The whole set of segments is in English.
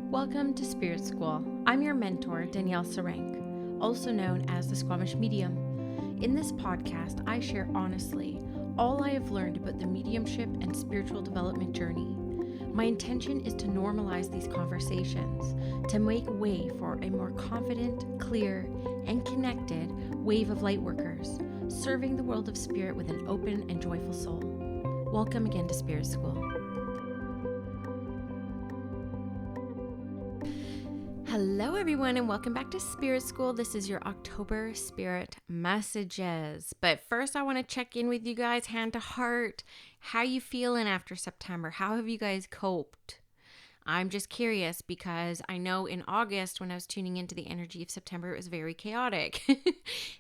Welcome to Spirit School. I'm your mentor, Danielle Sarank, also known as the Squamish Medium. In this podcast, I share honestly all I have learned about the mediumship and spiritual development journey. My intention is to normalize these conversations, to make way for a more confident, clear, and connected wave of lightworkers, serving the world of spirit with an open and joyful soul. Welcome again to Spirit School. Hello everyone and welcome back to Spirit School. This is your October Spirit Messages. But first I want to check in with you guys hand to heart. How you feeling after September? How have you guys coped? I'm just curious because I know in August when I was tuning into the energy of September, it was very chaotic.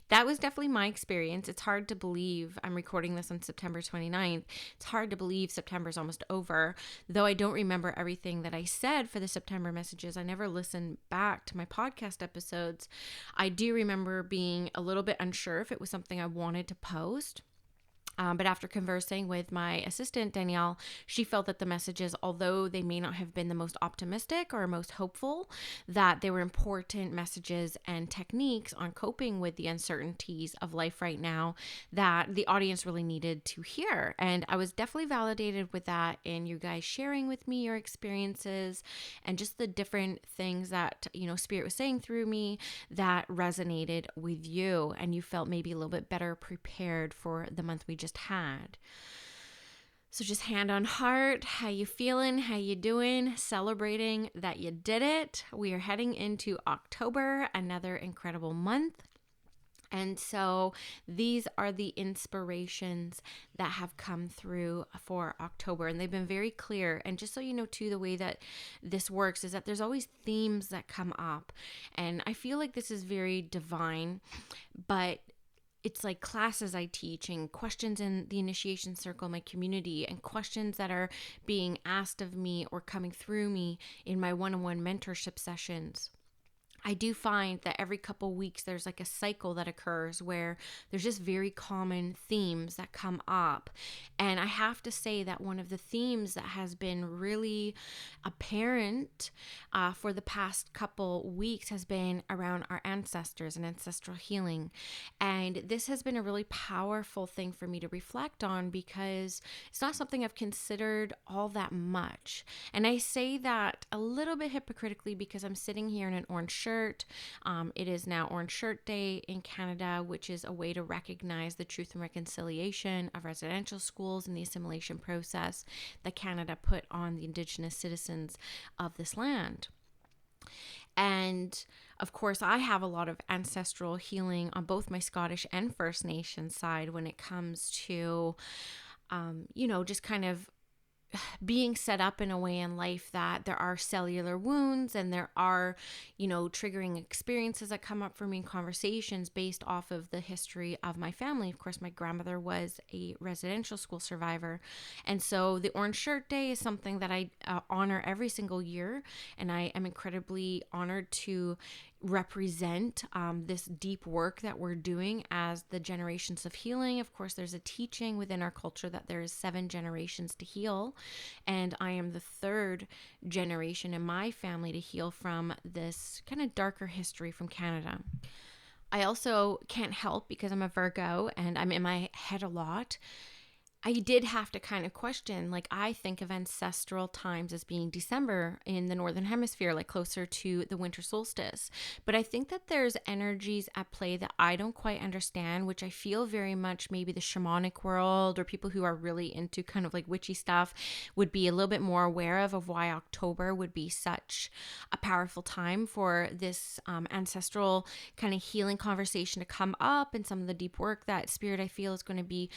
That was definitely my experience. It's hard to believe I'm recording this on September 29th. It's hard to believe September's almost over, though I don't remember everything that I said for the September messages. I never listened back to my podcast episodes. I do remember being a little bit unsure if it was something I wanted to post. But after conversing with my assistant, Danielle, she felt that the messages, although they may not have been the most optimistic or most hopeful, that they were important messages and techniques on coping with the uncertainties of life right now that the audience really needed to hear. And I was definitely validated with that in you guys sharing with me your experiences and just the different things that, Spirit was saying through me that resonated with you. And you felt maybe a little bit better prepared for the month we just had. So just hand on heart, how you feeling, how you doing, celebrating that you did it. We are heading into October, another incredible month. And so these are the inspirations that have come through for October, and they've been very clear. And just so you know too, the way that this works is that there's always themes that come up, and I feel like this is very divine, but it's like classes I teach and questions in the initiation circle, my community, and questions that are being asked of me or coming through me in my one-on-one mentorship sessions. I do find that every couple weeks there's like a cycle that occurs where there's just very common themes that come up. And I have to say that one of the themes that has been really apparent for the past couple weeks has been around our ancestors and ancestral healing. And this has been a really powerful thing for me to reflect on because it's not something I've considered all that much. And I say that a little bit hypocritically because I'm sitting here in an orange shirt. It is now Orange Shirt Day in Canada, which is a way to recognize the truth and reconciliation of residential schools and the assimilation process that Canada put on the Indigenous citizens of this land. And of course, I have a lot of ancestral healing on both my Scottish and First Nation side when it comes to, just kind of being set up in a way in life that there are cellular wounds and there are, triggering experiences that come up for me in conversations based off of the history of my family. Of course, my grandmother was a residential school survivor. And so the Orange Shirt Day is something that I honor every single year. And I am incredibly honored to represent this deep work that we're doing as the generations of healing. Of course, there's a teaching within our culture that there is 7 generations to heal, and I am the 3rd generation in my family to heal from this kind of darker history from Canada. I also can't help, because I'm a Virgo and I'm in my head a lot, I did have to kind of question, I think of ancestral times as being December in the Northern Hemisphere, closer to the winter solstice. But I think that there's energies at play that I don't quite understand, which I feel very much maybe the shamanic world or people who are really into kind of witchy stuff would be a little bit more aware of why October would be such a powerful time for this ancestral kind of healing conversation to come up, and some of the deep work that Spirit I feel is going to be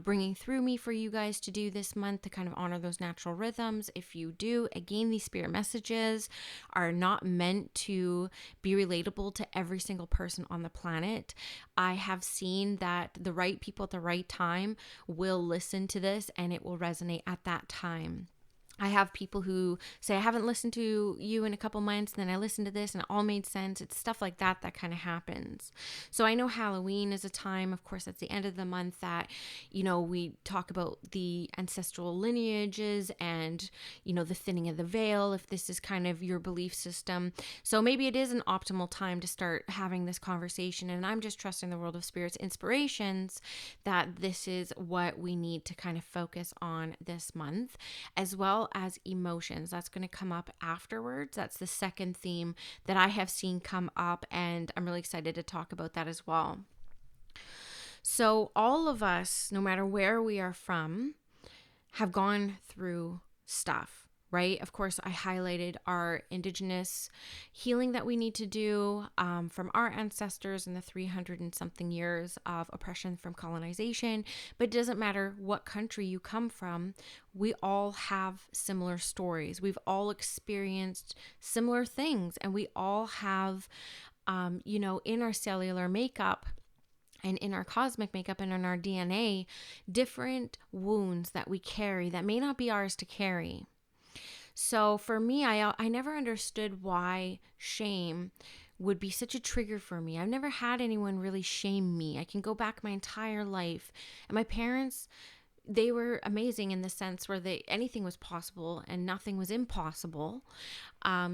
bringing through me for you guys to do this month to kind of honor those natural rhythms. If you do, again, these spirit messages are not meant to be relatable to every single person on the planet. I have seen that the right people at the right time will listen to this and it will resonate at that time. I have people who say, I haven't listened to you in a couple months, and then I listened to this and it all made sense. It's stuff like that that kind of happens. So I know Halloween is a time, of course, that's the end of the month that, we talk about the ancestral lineages and, the thinning of the veil, if this is kind of your belief system. So maybe it is an optimal time to start having this conversation. And I'm just trusting the world of spirit's inspirations that this is what we need to kind of focus on this month, as well as emotions. That's going to come up afterwards. That's the second theme that I have seen come up, and I'm really excited to talk about that as well. So all of us, no matter where we are from, have gone through stuff, right? Of course, I highlighted our Indigenous healing that we need to do from our ancestors in the 300 and something years of oppression from colonization. But it doesn't matter what country you come from, we all have similar stories. We've all experienced similar things, and we all have, in our cellular makeup and in our cosmic makeup and in our DNA, different wounds that we carry that may not be ours to carry. So for me, I never understood why shame would be such a trigger for me. I've never had anyone really shame me. I can go back my entire life. And my parents, they were amazing in the sense where anything was possible and nothing was impossible.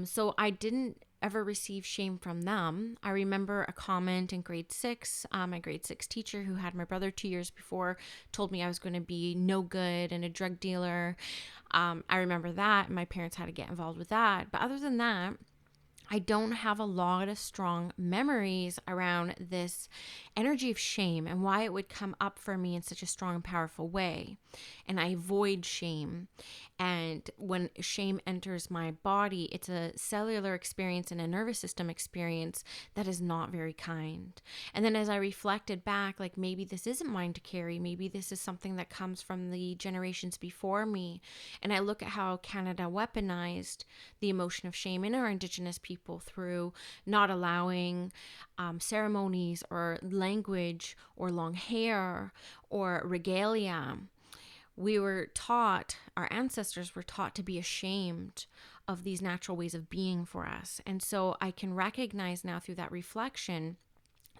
So I didn't ever receive shame from them. I remember a comment in grade 6. My grade 6 teacher, who had my brother 2 years before, told me I was going to be no good and a drug dealer. I remember that, and my parents had to get involved with that. But other than that, I don't have a lot of strong memories around this energy of shame and why it would come up for me in such a strong and powerful way. And I avoid shame. And when shame enters my body, it's a cellular experience and a nervous system experience that is not very kind. And then as I reflected back, like maybe this isn't mine to carry. Maybe this is something that comes from the generations before me. And I look at how Canada weaponized the emotion of shame in our Indigenous people through not allowing ceremonies or language or long hair or regalia. We were taught, our ancestors were taught to be ashamed of these natural ways of being for us. And so I can recognize now through that reflection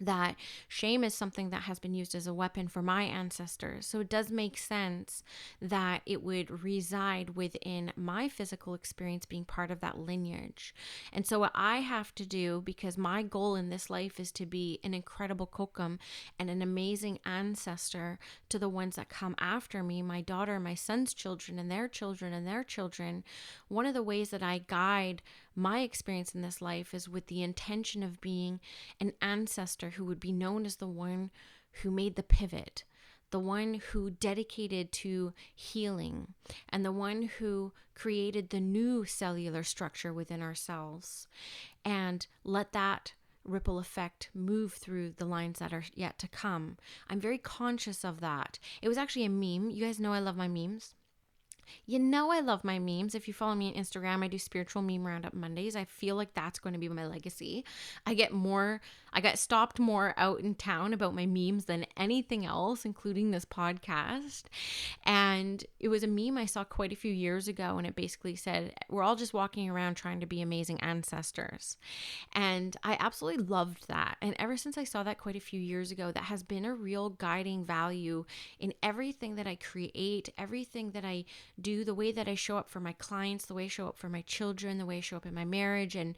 that shame is something that has been used as a weapon for my ancestors. So it does make sense that it would reside within my physical experience being part of that lineage. And so what I have to do, because my goal in this life is to be an incredible kokum and an amazing ancestor to the ones that come after me, my daughter, my son's children, and their children, and their children. One of the ways that I guide my experience in this life is with the intention of being an ancestor who would be known as the one who made the pivot, the one who dedicated to healing, and the one who created the new cellular structure within ourselves, and let that ripple effect move through the lines that are yet to come. I'm very conscious of that. It was actually a meme. You guys know I love my memes. I love my memes. If you follow me on Instagram, I do spiritual meme roundup Mondays. I feel like that's going to be my legacy. I got stopped more out in town about my memes than anything else, including this podcast. And it was a meme I saw quite a few years ago, and it basically said, we're all just walking around trying to be amazing ancestors. And I absolutely loved that. And ever since I saw that quite a few years ago, that has been a real guiding value in everything that I create, everything that I do, the way that I show up for my clients, the way I show up for my children, the way I show up in my marriage, and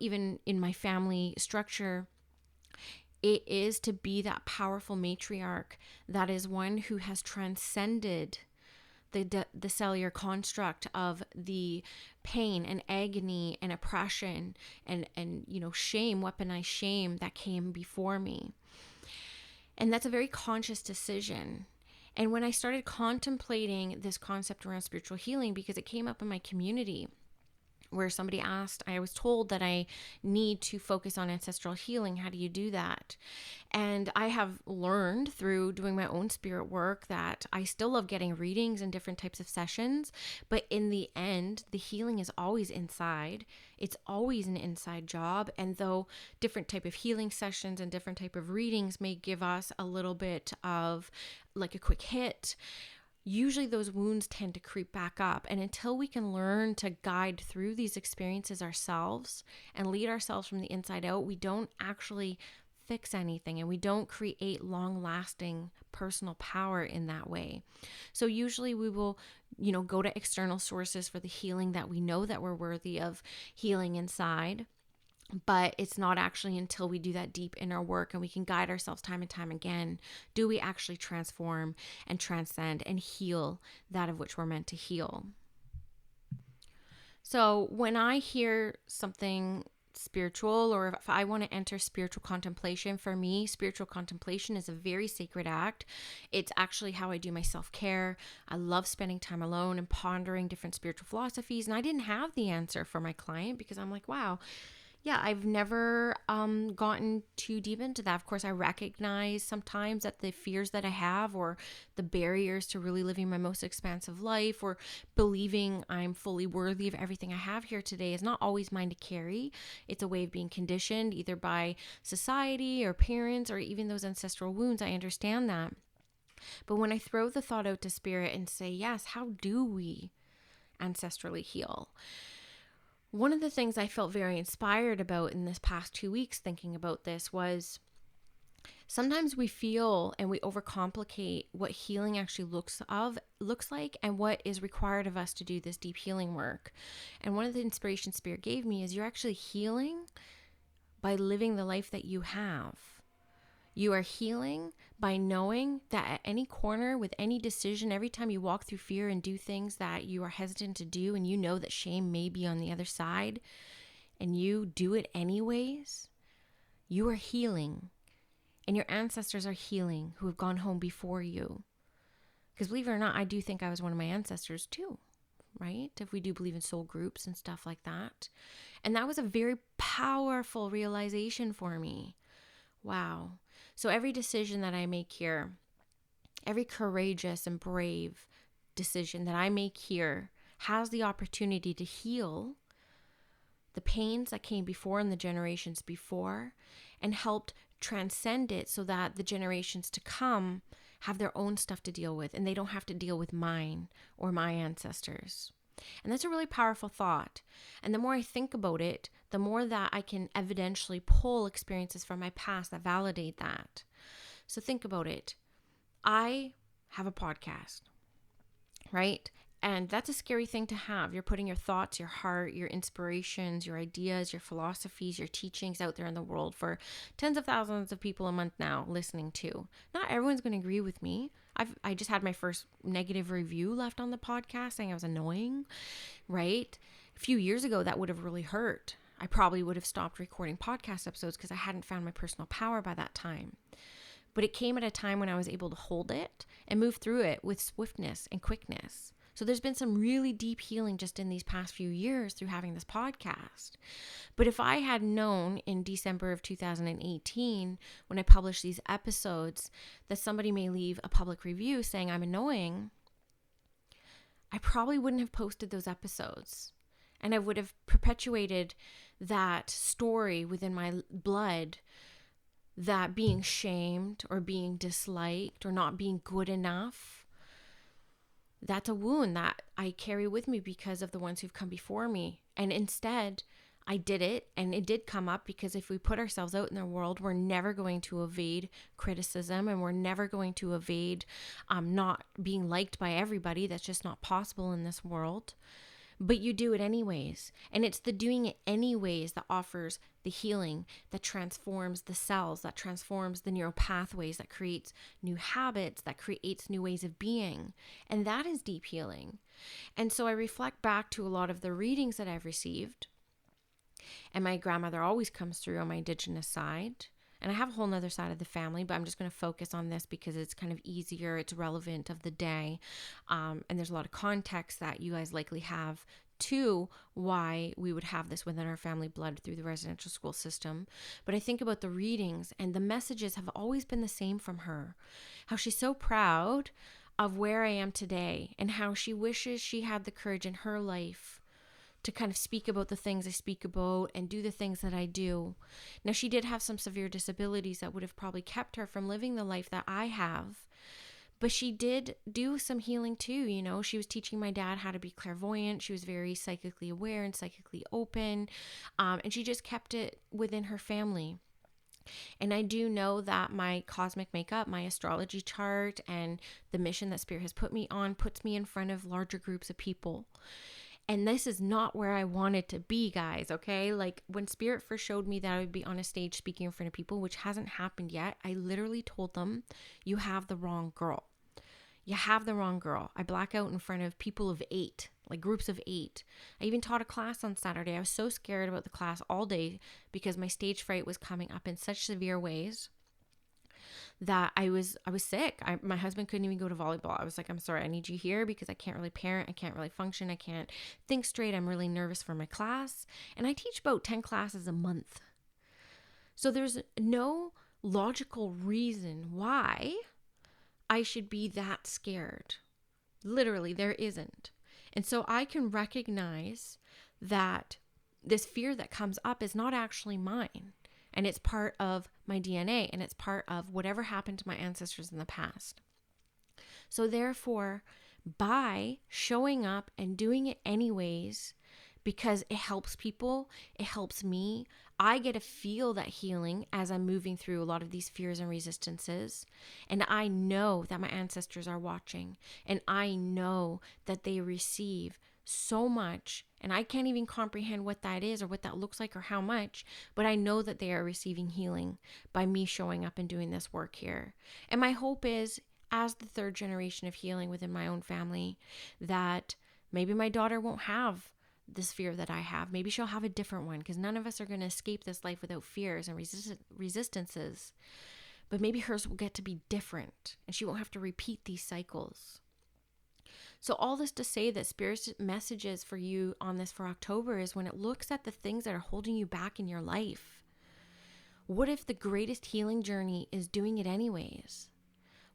even in my family structure. It is to be that powerful matriarch that is one who has transcended the cellular construct of the pain and agony and oppression and shame, weaponized shame that came before me. And that's a very conscious decision. And when I started contemplating this concept around spiritual healing, because it came up in my community where somebody asked, I was told that I need to focus on ancestral healing. How do you do that? And I have learned through doing my own spirit work that I still love getting readings and different types of sessions. But in the end, the healing is always inside. It's always an inside job. And though different type of healing sessions and different type of readings may give us a little bit of like a quick hit, usually those wounds tend to creep back up. And until we can learn to guide through these experiences ourselves and lead ourselves from the inside out, we don't actually fix anything, and we don't create long-lasting personal power in that way. So usually we will, go to external sources for the healing that we know that we're worthy of healing inside. But it's not actually until we do that deep inner work and we can guide ourselves time and time again, do we actually transform and transcend and heal that of which we're meant to heal. So when I hear something spiritual, or if I want to enter spiritual contemplation, for me, spiritual contemplation is a very sacred act. It's actually how I do my self-care. I love spending time alone and pondering different spiritual philosophies. And I didn't have the answer for my client because I'm like, wow, yeah, I've never gotten too deep into that. Of course, I recognize sometimes that the fears that I have, or the barriers to really living my most expansive life, or believing I'm fully worthy of everything I have here today, is not always mine to carry. It's a way of being conditioned either by society or parents or even those ancestral wounds. I understand that. But when I throw the thought out to spirit and say, yes, how do we ancestrally heal? One of the things I felt very inspired about in this past 2 weeks thinking about this was sometimes we feel and we overcomplicate what healing actually looks like and what is required of us to do this deep healing work. And one of the inspirations Spirit gave me is you're actually healing by living the life that you have. You are healing by knowing that at any corner, with any decision, every time you walk through fear and do things that you are hesitant to do, and you know that shame may be on the other side, and you do it anyways, you are healing. And your ancestors are healing who have gone home before you. Because believe it or not, I do think I was one of my ancestors too, right? If we do believe in soul groups and stuff like that. And that was a very powerful realization for me. Wow. So every decision that I make here, every courageous and brave decision that I make here has the opportunity to heal the pains that came before and the generations before, and helped transcend it so that the generations to come have their own stuff to deal with, and they don't have to deal with mine or my ancestors. And that's a really powerful thought. And the more I think about it, the more that I can evidentially pull experiences from my past that validate that. So think about it. I have a podcast, right? And that's a scary thing to have. You're putting your thoughts, your heart, your inspirations, your ideas, your philosophies, your teachings out there in the world for tens of thousands of people a month now listening to. Not everyone's going to agree with me. I just had my first negative review left on the podcast saying I was annoying, right? A few years ago, that would have really hurt. I probably would have stopped recording podcast episodes because I hadn't found my personal power by that time. But it came at a time when I was able to hold it and move through it with swiftness and quickness. So there's been some really deep healing just in these past few years through having this podcast. But if I had known in December of 2018, when I published these episodes, that somebody may leave a public review saying I'm annoying, I probably wouldn't have posted those episodes. And I would have perpetuated that story within my blood, that being shamed or being disliked or not being good enough, that's a wound that I carry with me because of the ones who've come before me. And instead, I did it, and it did come up because if we put ourselves out in the world, we're never going to evade criticism, and we're never going to evade not being liked by everybody. That's just not possible in this world. But you do it anyways. And it's the doing it anyways that offers the healing, that transforms the cells, that transforms the neural pathways, that creates new habits, that creates new ways of being. And that is deep healing. And so I reflect back to a lot of the readings that I've received. And my grandmother always comes through on my Indigenous side. And I have a whole nother side of the family, but I'm just going to focus on this because it's kind of easier. It's relevant of the day. And there's a lot of context that you guys likely have to why we would have this within our family blood through the residential school system. But I think about the readings, and the messages have always been the same from her. How she's so proud of where I am today, and how she wishes she had the courage in her life to kind of speak about the things I speak about and do the things that I do. Now, she did have some severe disabilities that would have probably kept her from living the life that I have. But she did do some healing too. You know, she was teaching my dad how to be clairvoyant. She was very psychically aware and psychically open. And she just kept it within her family. And I do know that my cosmic makeup, my astrology chart, and the mission that Spirit has put me on puts me in front of larger groups of people. And this is not where I wanted to be, guys, okay? Like when Spirit first showed me that I would be on a stage speaking in front of people, which hasn't happened yet, I literally told them, you have the wrong girl. You have the wrong girl. I black out in front of people of 8, like groups of 8. I even taught a class on Saturday. I was so scared about the class all day because my stage fright was coming up in such severe ways that I was sick. My husband couldn't even go to volleyball. I was like, I'm sorry, I need you here because I can't really parent. I can't really function. I can't think straight. I'm really nervous for my class. And I teach about 10 classes a month. So there's no logical reason why I should be that scared. Literally, there isn't. And so I can recognize that this fear that comes up is not actually mine. And it's part of my DNA, and it's part of whatever happened to my ancestors in the past. So therefore, by showing up and doing it anyways, because it helps people, it helps me, I get to feel that healing as I'm moving through a lot of these fears and resistances. And I know that my ancestors are watching, and I know that they receive so much, and I can't even comprehend what that is or what that looks like or how much, but I know that they are receiving healing by me showing up and doing this work here. And my hope is, as the 3rd generation of healing within my own family, that maybe my daughter won't have this fear that I have. Maybe she'll have a different one, because none of us are going to escape this life without fears and resistances. But maybe hers will get to be different, and she won't have to repeat these cycles. So all this to say that Spirit's messages for you on this for October is, when it looks at the things that are holding you back in your life, what if the greatest healing journey is doing it anyways?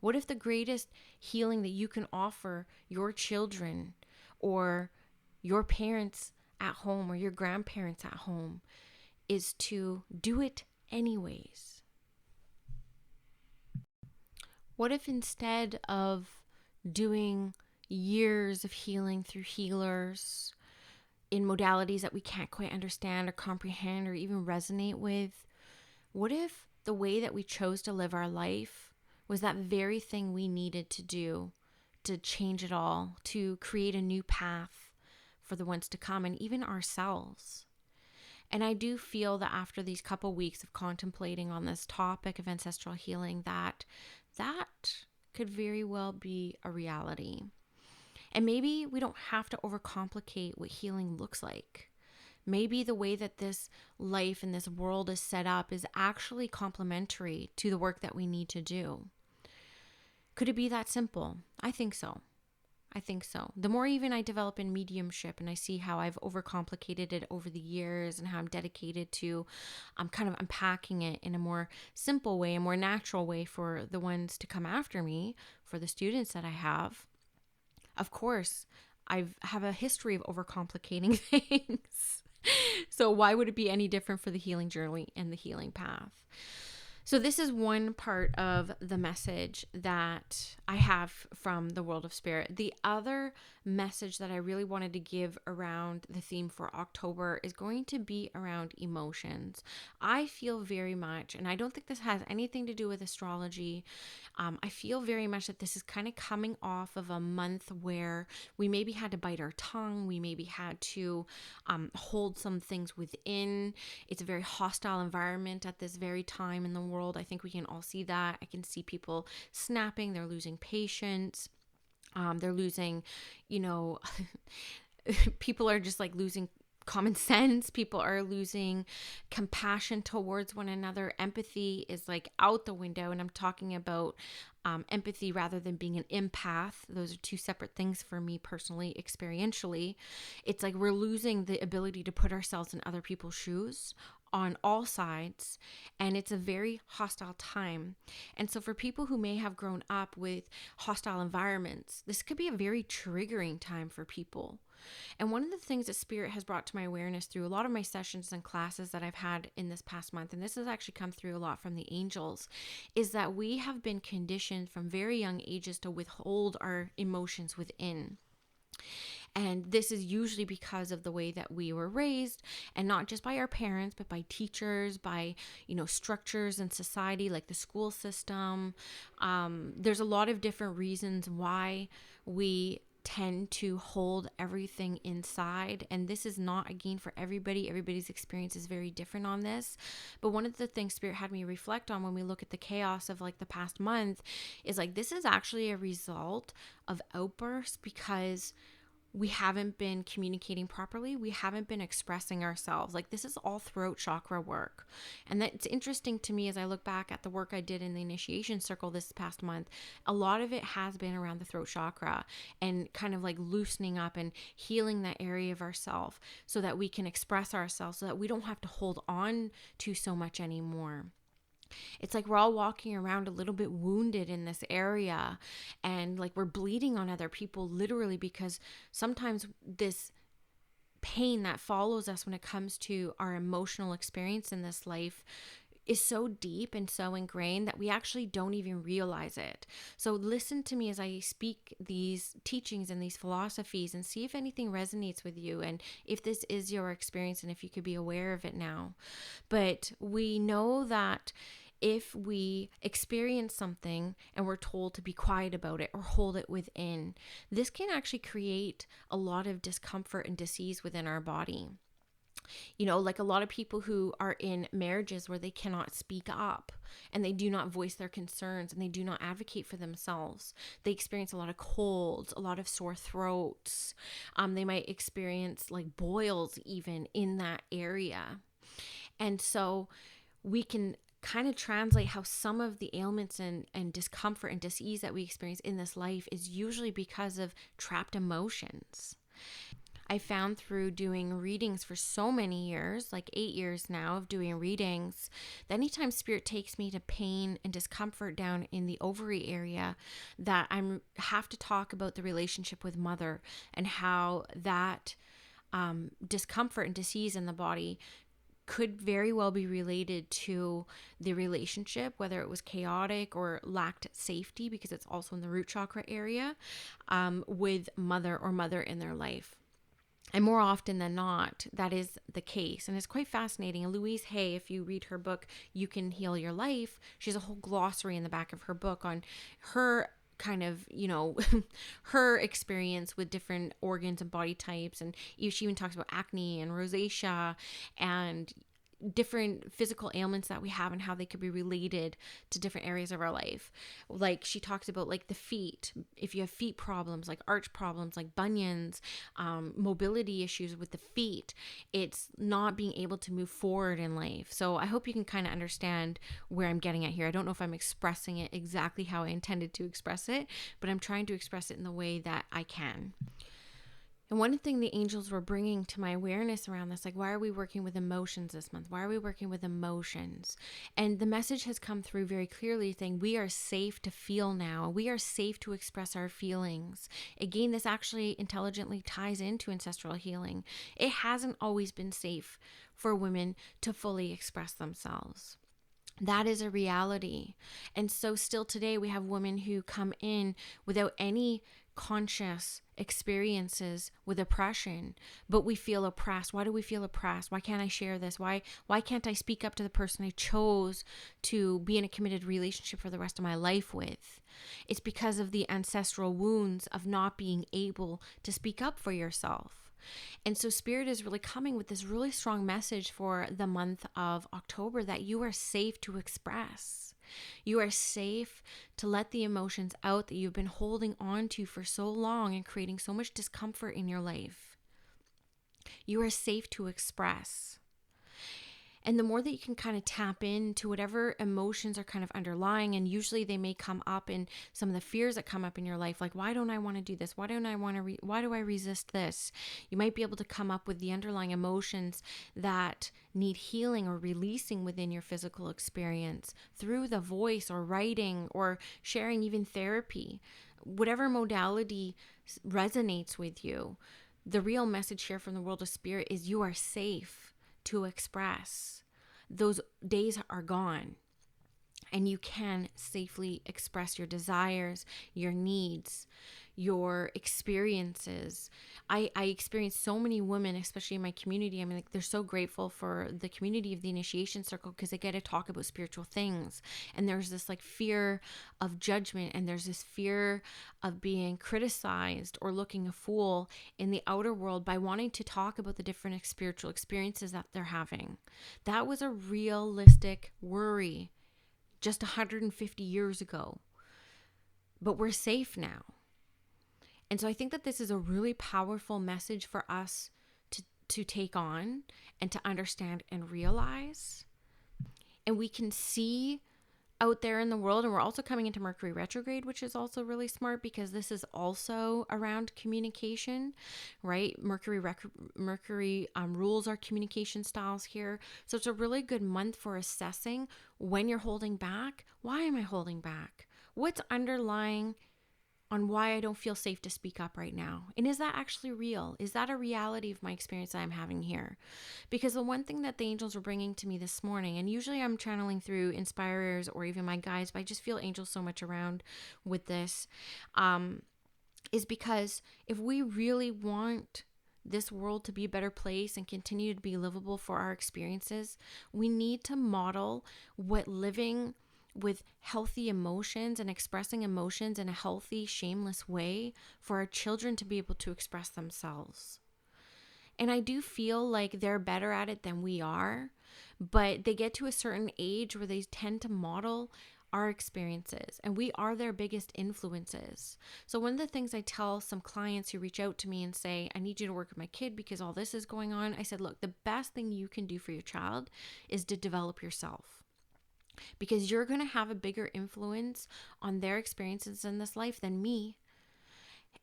What if the greatest healing that you can offer your children or your parents at home or your grandparents at home is to do it anyways? What if instead of doing years of healing through healers in modalities that we can't quite understand or comprehend or even resonate with, what if the way that we chose to live our life was that very thing we needed to do to change it all, to create a new path for the ones to come, and even ourselves? And I do feel that after these couple weeks of contemplating on this topic of ancestral healing, that could very well be a reality. And maybe we don't have to overcomplicate what healing looks like. Maybe the way that this life and this world is set up is actually complementary to the work that we need to do. Could it be that simple? I think so. The more even I develop in mediumship and I see how I've overcomplicated it over the years and how I'm dedicated to kind of unpacking it in a more simple way, a more natural way for the ones to come after me, for the students that I have. Of course, I have a history of overcomplicating things. So why would it be any different for the healing journey and the healing path? So this is one part of the message that I have from the world of spirit. The other message that I really wanted to give around the theme for October is going to be around emotions. I feel very much, and I don't think this has anything to do with astrology, I feel very much that this is kind of coming off of a month where we maybe had to bite our tongue. We maybe had to hold some things within. It's a very hostile environment at this very time in the world. I think we can all see that. I can see people snapping. They're losing patience. They're losing, people are just like losing common sense. People are losing compassion towards one another. Empathy is like out the window. And I'm talking about empathy rather than being an empath. Those are two separate things for me personally, experientially. It's like we're losing the ability to put ourselves in other people's shoes on all sides, and it's a very hostile time. And so for people who may have grown up with hostile environments, this could be a very triggering time for people. And one of the things that Spirit has brought to my awareness through a lot of my sessions and classes that I've had in this past month, and this has actually come through a lot from the angels, is that we have been conditioned from very young ages to withhold our emotions within. And this is usually because of the way that we were raised, and not just by our parents, but by teachers, by, structures in society like the school system. There's a lot of different reasons why we tend to hold everything inside, and this is not, again, for everybody. Everybody's experience is very different on this. But one of the things Spirit had me reflect on when we look at the chaos of like the past month is like, this is actually a result of outbursts because we haven't been communicating properly. We haven't been expressing ourselves. Like, this is all throat chakra work. And that's interesting to me as I look back at the work I did in the initiation circle this past month. A lot of it has been around the throat chakra and kind of like loosening up and healing that area of ourselves so that we can express ourselves, so that we don't have to hold on to so much anymore. It's like we're all walking around a little bit wounded in this area, and like we're bleeding on other people, literally, because sometimes this pain that follows us when it comes to our emotional experience in this life is so deep and so ingrained that we actually don't even realize it. So listen to me as I speak these teachings and these philosophies, and see if anything resonates with you, and if this is your experience, and if you could be aware of it now. But we know that if we experience something and we're told to be quiet about it or hold it within, this can actually create a lot of discomfort and disease within our body. Like a lot of people who are in marriages where they cannot speak up and they do not voice their concerns and they do not advocate for themselves. They experience a lot of colds, a lot of sore throats. They might experience like boils even in that area. And so we can kind of translate how some of the ailments and discomfort and disease that we experience in this life is usually because of trapped emotions. I found through doing readings for so many years, like 8 years now of doing readings, that anytime Spirit takes me to pain and discomfort down in the ovary area, that I have to talk about the relationship with Mother and how that discomfort and disease in the body could very well be related to the relationship, whether it was chaotic or lacked safety, because it's also in the root chakra area, with Mother or Mother in their life. And more often than not, that is the case. And it's quite fascinating. Louise Hay, if you read her book, You Can Heal Your Life, she has a whole glossary in the back of her book on her kind of, her experience with different organs and body types. And she even talks about acne and rosacea and different physical ailments that we have and how they could be related to different areas of our life. Like she talks about like the feet, if you have feet problems, like arch problems, like bunions, mobility issues with the feet, it's not being able to move forward in life. So I hope you can kind of understand where I'm getting at here. I don't know if I'm expressing it exactly how I intended to express it, but I'm trying to express it in the way that I can. And one thing the angels were bringing to my awareness around this, like, why are we working with emotions this month? Why are we working with emotions? And the message has come through very clearly saying we are safe to feel now. We are safe to express our feelings. Again, this actually intelligently ties into ancestral healing. It hasn't always been safe for women to fully express themselves. That is a reality. And so still today we have women who come in without any conscious experiences with oppression, but we feel oppressed. Why do we feel oppressed? Why can't I share this? Why can't I speak up to the person I chose to be in a committed relationship for the rest of my life with? It's because of the ancestral wounds of not being able to speak up for yourself. And so Spirit is really coming with this really strong message for the month of October that you are safe to express. You are safe to let the emotions out that you've been holding on to for so long and creating so much discomfort in your life. You are safe to express. And the more that you can kind of tap into whatever emotions are kind of underlying, and usually they may come up in some of the fears that come up in your life, like, why don't I want to do this? Why don't I want to, why do I resist this? You might be able to come up with the underlying emotions that need healing or releasing within your physical experience through the voice or writing or sharing, even therapy, whatever modality resonates with you. The real message here from the world of spirit is you are safe to express. Those days are gone, and you can safely express your desires, your needs, your experiences. I experience so many women, especially in my community. I mean, like, they're so grateful for the community of the initiation circle because they get to talk about spiritual things. And there's this like fear of judgment, and there's this fear of being criticized or looking a fool in the outer world by wanting to talk about the different spiritual experiences that they're having. That was a realistic worry just 150 years ago. But we're safe now. And so I think that this is a really powerful message for us to take on and to understand and realize. And we can see out there in the world, and we're also coming into Mercury retrograde, which is also really smart because this is also around communication, right? Mercury rules our communication styles here. So it's a really good month for assessing when you're holding back. Why am I holding back? What's underlying on why I don't feel safe to speak up right now? And is that actually real? Is that a reality of my experience that I'm having here? Because the one thing that the angels were bringing to me this morning, and usually I'm channeling through inspirers or even my guides, but I just feel angels so much around with this, is because if we really want this world to be a better place and continue to be livable for our experiences, we need to model what living with healthy emotions and expressing emotions in a healthy, shameless way for our children to be able to express themselves. And I do feel like they're better at it than we are, but they get to a certain age where they tend to model our experiences, and we are their biggest influences. So one of the things I tell some clients who reach out to me and say, I need you to work with my kid because all this is going on, I said, look, the best thing you can do for your child is to develop yourself. Because you're going to have a bigger influence on their experiences in this life than me.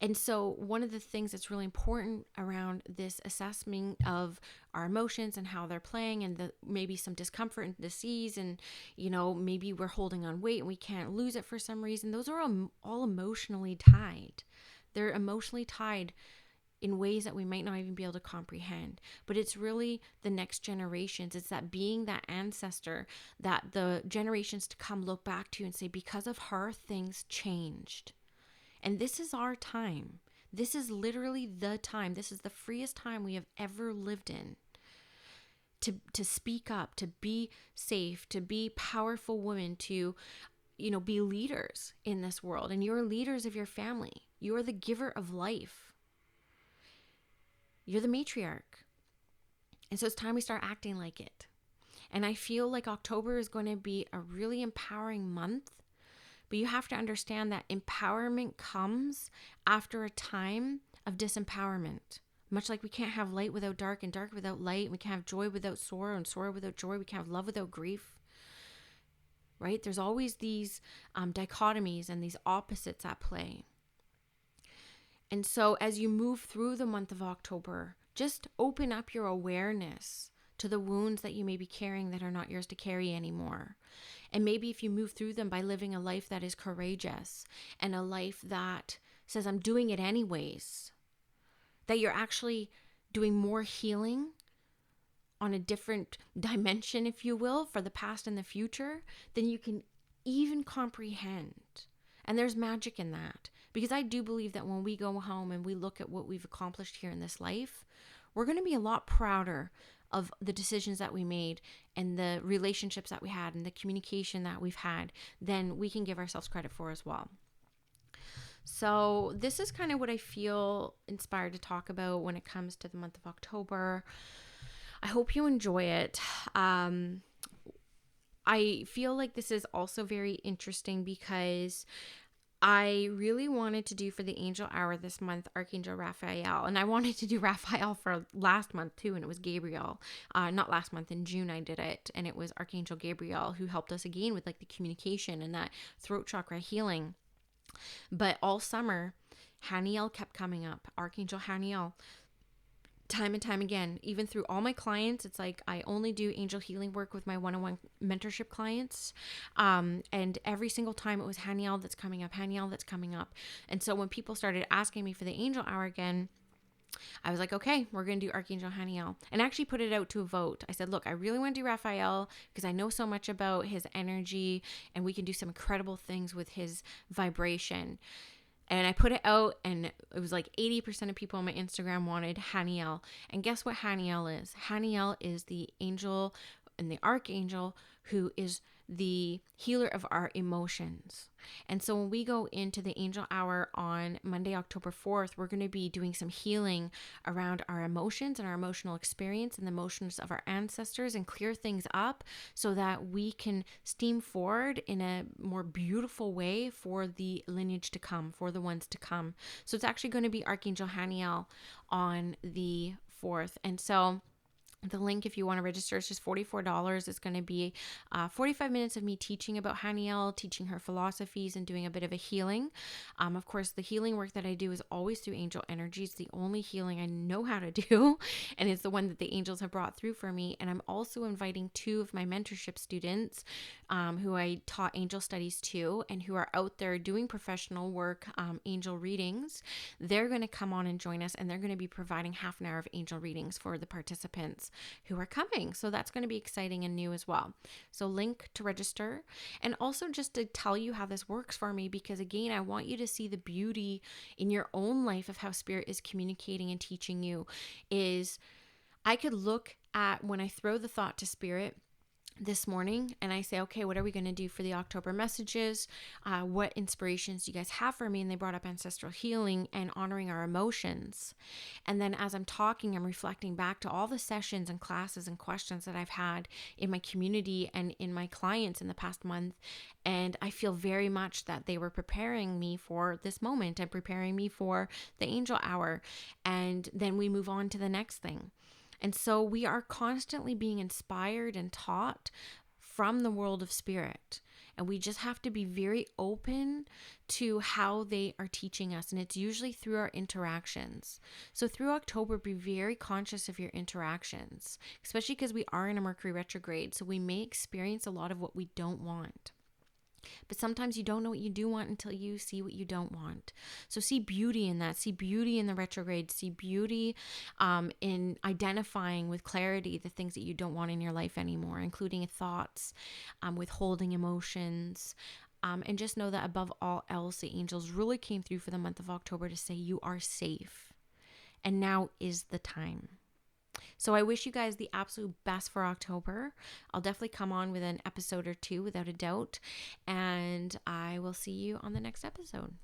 And so one of the things that's really important around this assessment of our emotions and how they're playing, and maybe some discomfort and disease, and maybe we're holding on weight and we can't lose it for some reason, those are all emotionally tied. They're emotionally tied in ways that we might not even be able to comprehend. But it's really the next generations. It's that being that ancestor that the generations to come look back to and say, because of her, things changed. And this is our time. This is literally the time. This is the freest time we have ever lived in. To speak up, to be safe, to be powerful women, to be leaders in this world. And you're leaders of your family. You're the giver of life. You're the matriarch. And so it's time we start acting like it. And I feel like October is going to be a really empowering month. But you have to understand that empowerment comes after a time of disempowerment. Much like we can't have light without dark and dark without light. We can't have joy without sorrow and sorrow without joy. We can't have love without grief. Right? There's always these dichotomies and these opposites at play. And so as you move through the month of October, just open up your awareness to the wounds that you may be carrying that are not yours to carry anymore. And maybe if you move through them by living a life that is courageous and a life that says, I'm doing it anyways, that you're actually doing more healing on a different dimension, if you will, for the past and the future, than you can even comprehend. And there's magic in that. Because I do believe that when we go home and we look at what we've accomplished here in this life, we're going to be a lot prouder of the decisions that we made and the relationships that we had and the communication that we've had than we can give ourselves credit for as well. So this is kind of what I feel inspired to talk about when it comes to the month of October. I hope you enjoy it. I feel like this is also very interesting because I really wanted to do for the angel hour this month, Archangel Raphael. And I wanted to do Raphael for last month too, and it was Gabriel. Not last month, in June I did it. And it was Archangel Gabriel who helped us again with like the communication and that throat chakra healing. But all summer, Haniel kept coming up, Archangel Haniel. Time and time again, even through all my clients, it's like I only do angel healing work with my one-on-one mentorship clients. And every single time it was Haniel that's coming up, Haniel that's coming up. And so when people started asking me for the angel hour again, I was like, okay, we're going to do Archangel Haniel, and actually put it out to a vote. I said, look, I really want to do Raphael because I know so much about his energy and we can do some incredible things with his vibration. And I put it out, and it was like 80% of people on my Instagram wanted Haniel. And guess what Haniel is? Haniel is the angel and the archangel who is the healer of our emotions. And so when we go into the angel hour on Monday, October 4th, we're going to be doing some healing around our emotions and our emotional experience and the emotions of our ancestors, and clear things up so that we can steam forward in a more beautiful way for the lineage to come, for the ones to come. So it's actually going to be Archangel Haniel on the 4th. And so the link, if you want to register, is just $44. It's going to be 45 minutes of me teaching about Haniel, teaching her philosophies, and doing a bit of a healing. Of course, the healing work that I do is always through angel energy. It's the only healing I know how to do, and it's the one that the angels have brought through for me. And I'm also inviting 2 of my mentorship students who I taught angel studies to, and who are out there doing professional work, angel readings. They're going to come on and join us, and they're going to be providing half an hour of angel readings for the participants who are coming. So that's going to be exciting and new as well. So link to register, and also just to tell you how this works for me, because again, I want you to see the beauty in your own life of how spirit is communicating and teaching you. Is I could look at when I throw the thought to spirit this morning and I say, okay, what are we going to do for the October messages? What inspirations do you guys have for me? And they brought up ancestral healing and honoring our emotions. And then as I'm talking, I'm reflecting back to all the sessions and classes and questions that I've had in my community and in my clients in the past month. And I feel very much that they were preparing me for this moment and preparing me for the angel hour. And then we move on to the next thing. And so we are constantly being inspired and taught from the world of spirit. And we just have to be very open to how they are teaching us. And it's usually through our interactions. So through October, be very conscious of your interactions, especially because we are in a Mercury retrograde. So we may experience a lot of what we don't want. But sometimes you don't know what you do want until you see what you don't want. So see beauty in that. See beauty in the retrograde. See beauty in identifying with clarity the things that you don't want in your life anymore, including thoughts, withholding emotions. And just know that above all else, the angels really came through for the month of October to say you are safe. And now is the time. So I wish you guys the absolute best for October. I'll definitely come on with an episode or 2 without a doubt. And I will see you on the next episode.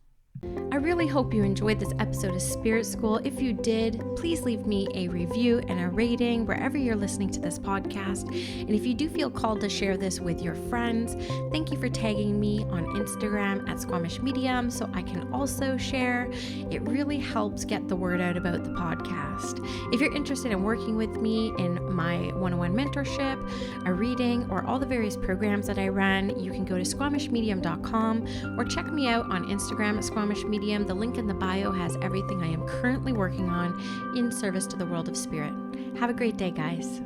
I really hope you enjoyed this episode of Spirit School. If you did, please leave me a review and a rating wherever you're listening to this podcast. And if you do feel called to share this with your friends, thank you for tagging me on Instagram at Squamish Medium so I can also share. It really helps get the word out about the podcast. If you're interested in working with me in my one-on-one mentorship, a reading, or all the various programs that I run, you can go to squamishmedium.com or check me out on Instagram at Squamish Medium. The link in the bio has everything I am currently working on in service to the world of spirit. Have a great day, guys.